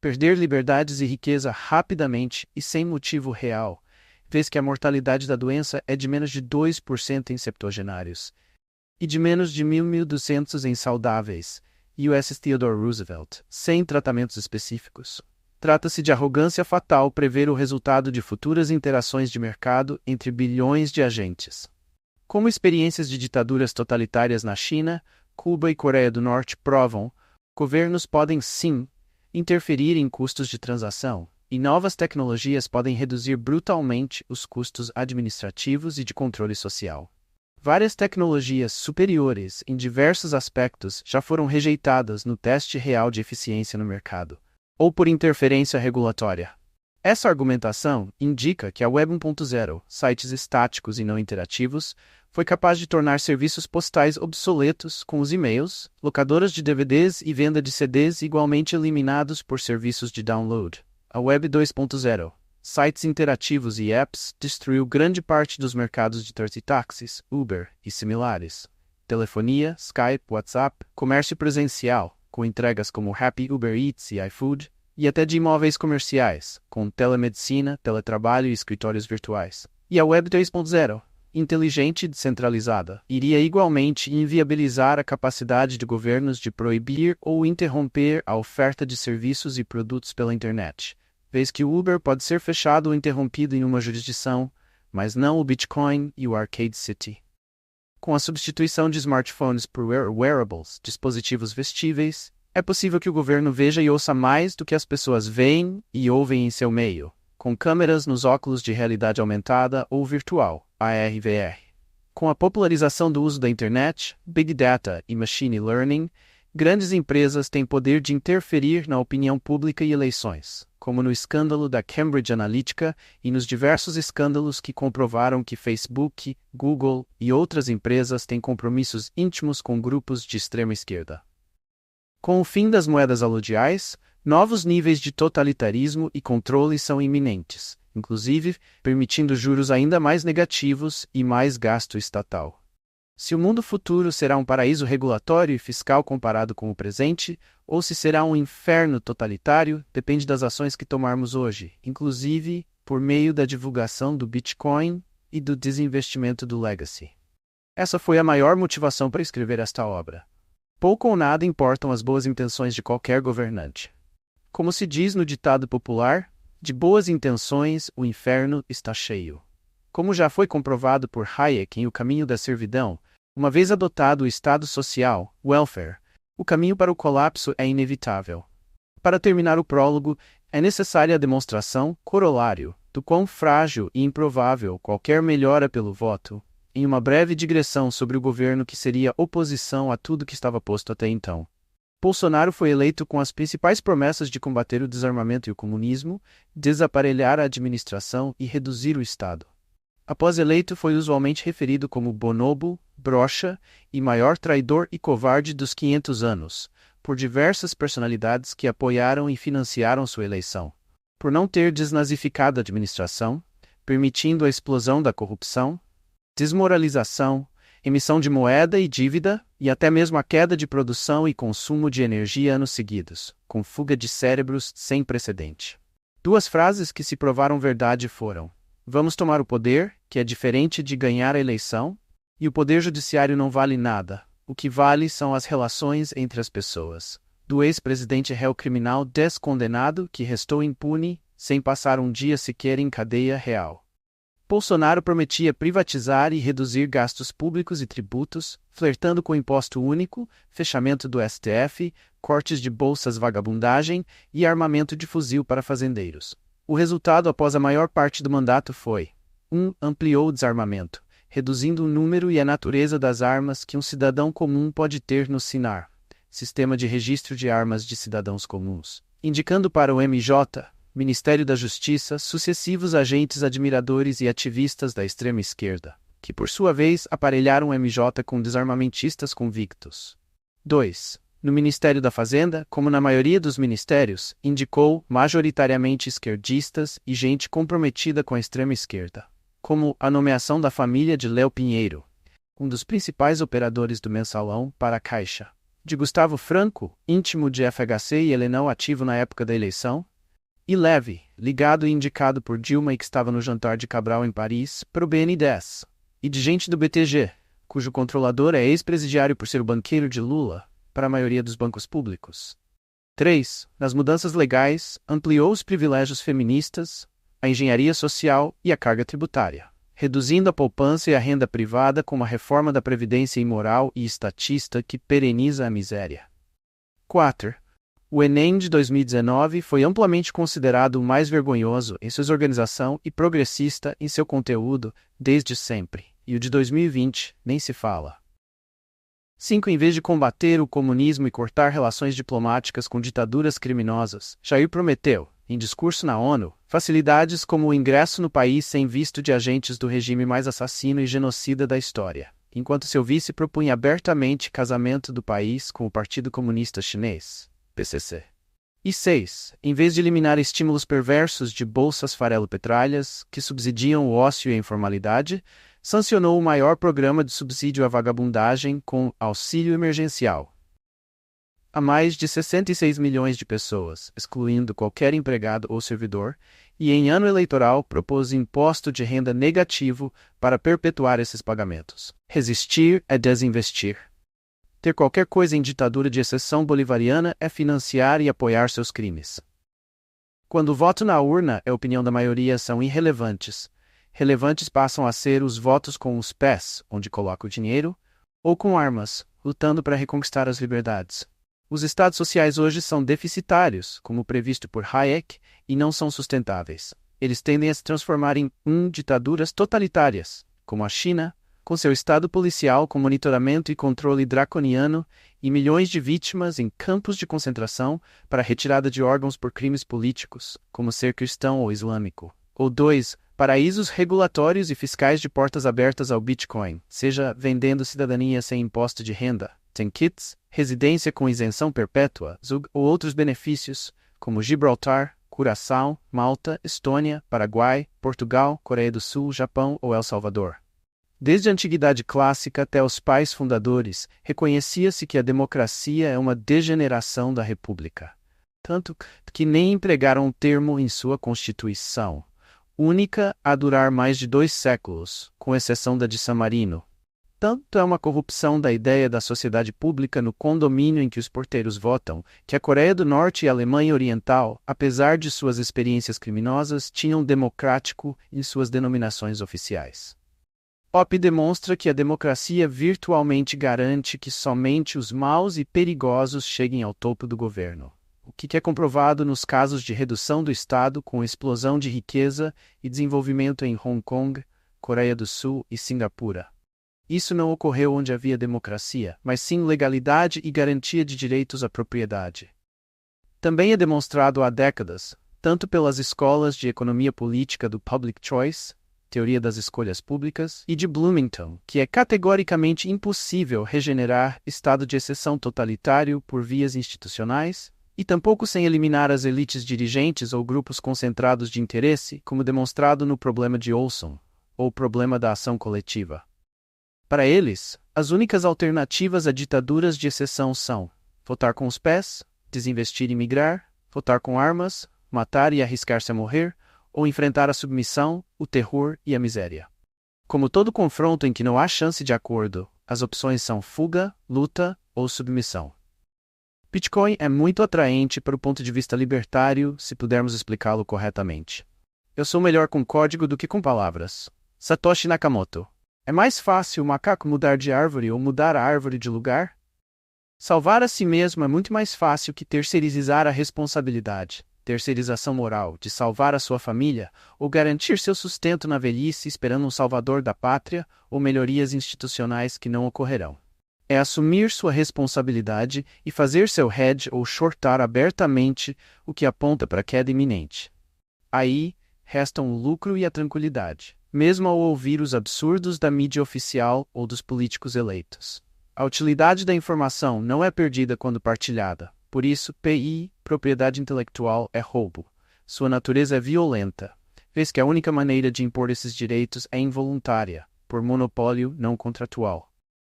perder liberdades e riqueza rapidamente e sem motivo real, vez que a mortalidade da doença é de menos de 2% em septuagenários e de menos de 1.200 em saudáveis, U.S. Theodore Roosevelt, sem tratamentos específicos. Trata-se de arrogância fatal prever o resultado de futuras interações de mercado entre bilhões de agentes. Como experiências de ditaduras totalitárias na China, Cuba e Coreia do Norte provam, governos podem sim interferir em custos de transação, e novas tecnologias podem reduzir brutalmente os custos administrativos e de controle social. Várias tecnologias superiores em diversos aspectos já foram rejeitadas no teste real de eficiência no mercado, ou por interferência regulatória. Essa argumentação indica que a Web 1.0, sites estáticos e não interativos, foi capaz de tornar serviços postais obsoletos com os e-mails, locadoras de DVDs e venda de CDs igualmente eliminados por serviços de download. A Web 2.0, sites interativos e apps, destruiu grande parte dos mercados de táxis, Uber e similares. Telefonia, Skype, WhatsApp, comércio presencial, com entregas como Rappi, Uber Eats e iFood, e até de imóveis comerciais, com telemedicina, teletrabalho e escritórios virtuais. E a Web 3.0, inteligente e descentralizada, iria igualmente inviabilizar a capacidade de governos de proibir ou interromper a oferta de serviços e produtos pela internet, vez que o Uber pode ser fechado ou interrompido em uma jurisdição, mas não o Bitcoin e o Arcade City. Com a substituição de smartphones por wearables, dispositivos vestíveis, é possível que o governo veja e ouça mais do que as pessoas veem e ouvem em seu meio, com câmeras nos óculos de realidade aumentada ou virtual, AR/VR. Com a popularização do uso da internet, Big Data e Machine Learning, grandes empresas têm poder de interferir na opinião pública e eleições, como no escândalo da Cambridge Analytica e nos diversos escândalos que comprovaram que Facebook, Google e outras empresas têm compromissos íntimos com grupos de extrema esquerda. Com o fim das moedas aludiais, novos níveis de totalitarismo e controle são iminentes, inclusive permitindo juros ainda mais negativos e mais gasto estatal. Se o mundo futuro será um paraíso regulatório e fiscal comparado com o presente, ou se será um inferno totalitário, depende das ações que tomarmos hoje, inclusive por meio da divulgação do Bitcoin e do desinvestimento do Legacy. Essa foi a maior motivação para escrever esta obra. Pouco ou nada importam as boas intenções de qualquer governante. Como se diz no ditado popular, de boas intenções o inferno está cheio. Como já foi comprovado por Hayek em O Caminho da Servidão, uma vez adotado o Estado Social, welfare, o caminho para o colapso é inevitável. Para terminar o prólogo, é necessária a demonstração, corolário, do quão frágil e improvável qualquer melhora pelo voto, em uma breve digressão sobre o governo que seria oposição a tudo que estava posto até então. Bolsonaro foi eleito com as principais promessas de combater o desarmamento e o comunismo, desaparelhar a administração e reduzir o Estado. Após eleito, foi usualmente referido como bonobo, broxa e maior traidor e covarde dos 500 anos, por diversas personalidades que apoiaram e financiaram sua eleição. Por não ter desnazificado a administração, permitindo a explosão da corrupção, desmoralização, emissão de moeda e dívida, e até mesmo a queda de produção e consumo de energia anos seguidos, com fuga de cérebros sem precedente. Duas frases que se provaram verdade foram: vamos tomar o poder, que é diferente de ganhar a eleição, e o poder judiciário não vale nada, o que vale são as relações entre as pessoas. Do ex-presidente réu criminal descondenado que restou impune, sem passar um dia sequer em cadeia real. Bolsonaro prometia privatizar e reduzir gastos públicos e tributos, flertando com imposto único, fechamento do STF, cortes de bolsas, vagabundagem e armamento de fuzil para fazendeiros. O resultado após a maior parte do mandato foi: 1. Ampliou o desarmamento, reduzindo o número e a natureza das armas que um cidadão comum pode ter no SINAR, Sistema de Registro de Armas de Cidadãos Comuns, indicando para o MJ, Ministério da Justiça, sucessivos agentes admiradores e ativistas da extrema esquerda, que por sua vez aparelharam o MJ com desarmamentistas convictos. 2. No Ministério da Fazenda, como na maioria dos ministérios, indicou majoritariamente esquerdistas e gente comprometida com a extrema esquerda, como a nomeação da família de Léo Pinheiro, um dos principais operadores do Mensalão, para a Caixa. de Gustavo Franco, íntimo de FHC e Helenão ativo na época da eleição, e Levy, ligado e indicado por Dilma e que estava no jantar de Cabral em Paris, para o BNDES, e de gente do BTG, cujo controlador é ex-presidiário por ser o banqueiro de Lula, para a maioria dos bancos públicos. 3. Nas mudanças legais, ampliou os privilégios feministas, a engenharia social e a carga tributária, reduzindo a poupança e a renda privada com uma reforma da previdência imoral e estatista que pereniza a miséria. 4. O Enem de 2019 foi amplamente considerado o mais vergonhoso em sua organização e progressista em seu conteúdo desde sempre, e o de 2020 nem se fala. 5. Em vez de combater o comunismo e cortar relações diplomáticas com ditaduras criminosas, Jair prometeu, em discurso na ONU, facilidades como o ingresso no país sem visto de agentes do regime mais assassino e genocida da história, enquanto seu vice propunha abertamente casamento do país com o Partido Comunista Chinês, PCC. E 6. Em vez de eliminar estímulos perversos de bolsas farelo-petralhas, que subsidiam o ócio e a informalidade, sancionou o maior programa de subsídio à vagabundagem com auxílio emergencial a mais de 66 milhões de pessoas, excluindo qualquer empregado ou servidor, e em ano eleitoral propôs imposto de renda negativo para perpetuar esses pagamentos. Resistir é desinvestir. Ter qualquer coisa em ditadura de exceção bolivariana é financiar e apoiar seus crimes. Quando o voto na urna e a opinião da maioria são irrelevantes, relevantes passam a ser os votos com os pés, onde coloca o dinheiro, ou com armas, lutando para reconquistar as liberdades. Os estados sociais hoje são deficitários, como previsto por Hayek, e não são sustentáveis. Eles tendem a se transformar em ditaduras totalitárias, como a China, com seu estado policial com monitoramento e controle draconiano e milhões de vítimas em campos de concentração para retirada de órgãos por crimes políticos, como ser cristão ou islâmico. Ou 2. Paraísos regulatórios e fiscais de portas abertas ao Bitcoin, seja vendendo cidadania sem imposto de renda, Kits, residência com isenção perpétua, ZUG, ou outros benefícios, como Gibraltar, Curaçao, Malta, Estônia, Paraguai, Portugal, Coreia do Sul, Japão ou El Salvador. Desde a antiguidade clássica até os pais fundadores, reconhecia-se que a democracia é uma degeneração da república. Tanto que nem empregaram o termo em sua Constituição, única a durar mais de 2 séculos, com exceção da de San Marino. Tanto é uma corrupção da ideia da sociedade pública no condomínio em que os porteiros votam, que a Coreia do Norte e a Alemanha Oriental, apesar de suas experiências criminosas, tinham democrático em suas denominações oficiais. Pop demonstra que a democracia virtualmente garante que somente os maus e perigosos cheguem ao topo do governo, o que é comprovado nos casos de redução do Estado com explosão de riqueza e desenvolvimento em Hong Kong, Coreia do Sul e Singapura. Isso não ocorreu onde havia democracia, mas sim legalidade e garantia de direitos à propriedade. Também é demonstrado há décadas, tanto pelas escolas de economia política do Public Choice, teoria das escolhas públicas, e de Bloomington, que é categoricamente impossível regenerar estado de exceção totalitário por vias institucionais, e tampouco sem eliminar as elites dirigentes ou grupos concentrados de interesse, como demonstrado no problema de Olson, ou problema da ação coletiva. Para eles, as únicas alternativas a ditaduras de exceção são votar com os pés, desinvestir e migrar, votar com armas, matar e arriscar-se a morrer, ou enfrentar a submissão, o terror e a miséria. Como todo confronto em que não há chance de acordo, as opções são fuga, luta ou submissão. Bitcoin é muito atraente para o ponto de vista libertário, se pudermos explicá-lo corretamente. Eu sou melhor com código do que com palavras. Satoshi Nakamoto. É mais fácil o macaco mudar de árvore ou mudar a árvore de lugar? Salvar a si mesmo é muito mais fácil que terceirizar a responsabilidade, terceirização moral, de salvar a sua família ou garantir seu sustento na velhice esperando um salvador da pátria ou melhorias institucionais que não ocorrerão. É assumir sua responsabilidade e fazer seu hedge ou shortar abertamente o que aponta para a queda iminente. Aí, restam o lucro e a tranquilidade, mesmo ao ouvir os absurdos da mídia oficial ou dos políticos eleitos. A utilidade da informação não é perdida quando partilhada. Por isso, PI, propriedade intelectual, é roubo. Sua natureza é violenta, vez que a única maneira de impor esses direitos é involuntária, por monopólio não contratual.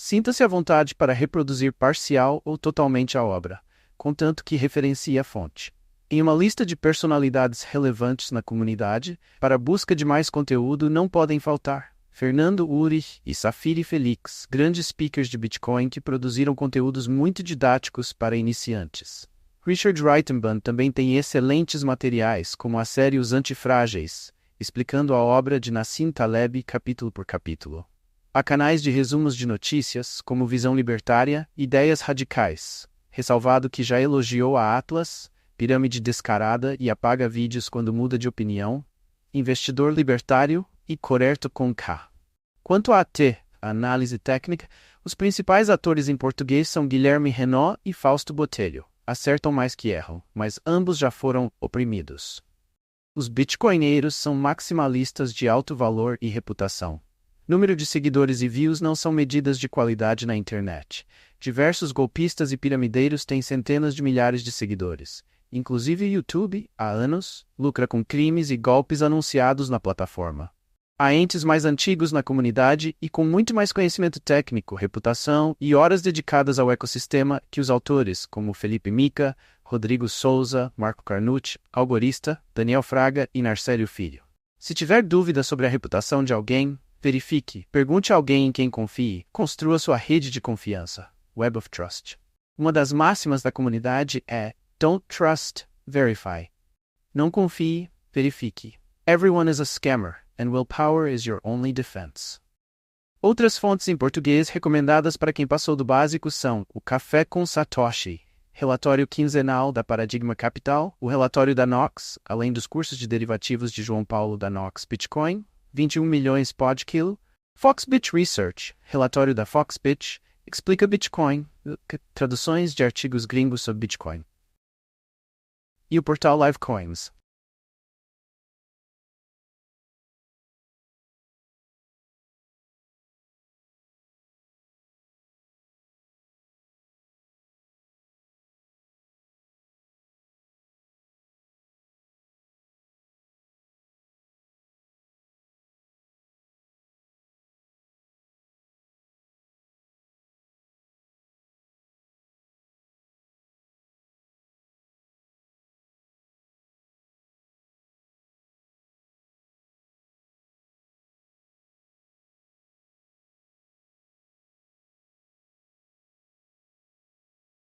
Sinta-se à vontade para reproduzir parcial ou totalmente a obra, contanto que referencie a fonte. Em uma lista de personalidades relevantes na comunidade, para a busca de mais conteúdo não podem faltar Fernando Urich e Safiri Felix, grandes speakers de Bitcoin que produziram conteúdos muito didáticos para iniciantes. Richard Reitenbaum também tem excelentes materiais, como a série Os Antifrágeis, explicando a obra de Nassim Taleb capítulo por capítulo. Há canais de resumos de notícias, como Visão Libertária e Ideias Radicais, ressalvado que já elogiou a Atlas, Pirâmide Descarada e apaga vídeos quando muda de opinião, Investidor Libertário e Correto com K. Quanto a a análise técnica, os principais atores em português são Guilherme Renaud e Fausto Botelho. Acertam mais que erram, mas ambos já foram oprimidos. Os bitcoineiros são maximalistas de alto valor e reputação. Número de seguidores e views não são medidas de qualidade na internet. Diversos golpistas e piramideiros têm centenas de milhares de seguidores. Inclusive o YouTube, há anos, lucra com crimes e golpes anunciados na plataforma. Há entes mais antigos na comunidade e com muito mais conhecimento técnico, reputação e horas dedicadas ao ecossistema que os autores, como Felipe Mica, Rodrigo Souza, Marco Carnucci, Algorista, Daniel Fraga e Narcélio Filho. Se tiver dúvida sobre a reputação de alguém, verifique, pergunte a alguém em quem confie, construa sua rede de confiança. Web of Trust. Uma das máximas da comunidade é Don't trust, verify. Não confie, verifique. Everyone is a scammer, and willpower is your only defense. Outras fontes em português recomendadas para quem passou do básico são o Café com Satoshi, relatório quinzenal da Paradigma Capital, o relatório da Nox, além dos cursos de derivativos de João Paulo da Nox Bitcoin, 21 milhões pod quilo, Foxbit Research, relatório da Foxbit, explica Bitcoin, traduções de artigos gringos sobre Bitcoin. E o portal Livecoins.